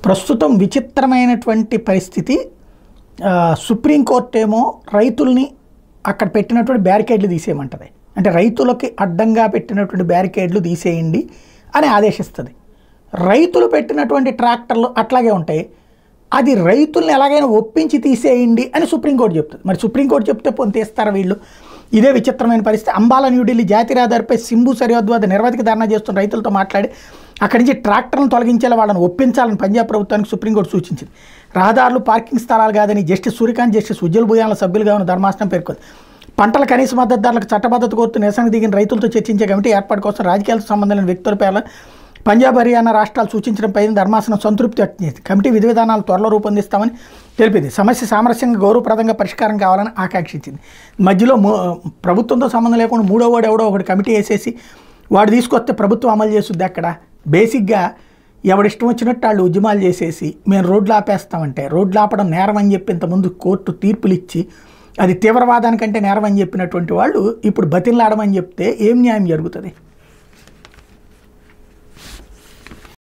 ప్రస్తుతం విచిత్రమైనటువంటి పరిస్థితి. సుప్రీంకోర్టు ఏమో రైతుల్ని అక్కడ పెట్టినటువంటి బ్యారికేడ్లు తీసేయమంటది. అంటే రైతులకి అడ్డంగా పెట్టినటువంటి బ్యారికేడ్లు తీసేయండి అని ఆదేశిస్తుంది. రైతులు పెట్టినటువంటి ట్రాక్టర్లు అట్లాగే ఉంటాయి, అది రైతుల్ని ఎలాగైనా ఒప్పించి తీసేయండి అని సుప్రీంకోర్టు చెప్తుంది. మరి సుప్రీంకోర్టు చెప్తే పొంది తీస్తారా వీళ్ళు? ఇదే విచిత్రమైన పరిస్థితి. అంబాలా న్యూఢిల్లీ జాతీయ రహదారిపై సింబు సరిహద్దు వద్ద నిరవధిక ధర్నా చేస్తున్న రైతులతో మాట్లాడి అక్కడి నుంచి ట్రాక్టర్లను తొలగించేలా వాళ్ళని ఒప్పించాలని పంజాబ్ ప్రభుత్వానికి సుప్రీంకోర్టు సూచించింది. రహదారులు పార్కింగ్ స్థలాలు కాదని జస్టిస్ సూర్యకాంత్, జస్టిస్ ఉజ్జల్ భూయాల సభ్యులుగా ఉన్న ధర్మాసనం పేర్కొంది. పంటల కనీస మద్దతు ధరలకు చట్టబద్ధత కోరుతూ నిరసనకు దిగిన రైతులతో చర్చించే కమిటీ ఏర్పాటు కోసం రాజకీయాలకు సంబంధం లేని వ్యక్తుల పేర్ల పంజాబ్, హర్యానా రాష్ట్రాలు సూచించడంపై ధర్మాసనం సంతృప్తి వ్యక్తం చేసింది. కమిటీ విధి విధానాలు త్వరలో రూపొందిస్తామని తెలిపింది. సమస్య సామరస్యంగా గౌరవప్రదంగా పరిష్కారం కావాలని ఆకాంక్షించింది. మధ్యలో ప్రభుత్వంతో సంబంధం లేకుండా మూడో వాడు ఎవడో ఒకటి కమిటీ వేసేసి వాడు తీసుకొస్తే ప్రభుత్వం అమలు చేస్తుంది. అక్కడ బేసిక్గా ఎవడిష్టం వచ్చినట్టు వాళ్ళు ఉద్యమాలు చేసేసి మేము రోడ్లు ఆపేస్తామంటే, రోడ్లు ఆపడం నేరం అని చెప్పి ఇంతకుముందు కోర్టు తీర్పులు ఇచ్చి అది తీవ్రవాదానికంటే నేరం అని చెప్పినటువంటి వాళ్ళు ఇప్పుడు బతిన్లాడమని చెప్తే ఏం న్యాయం జరుగుతుంది?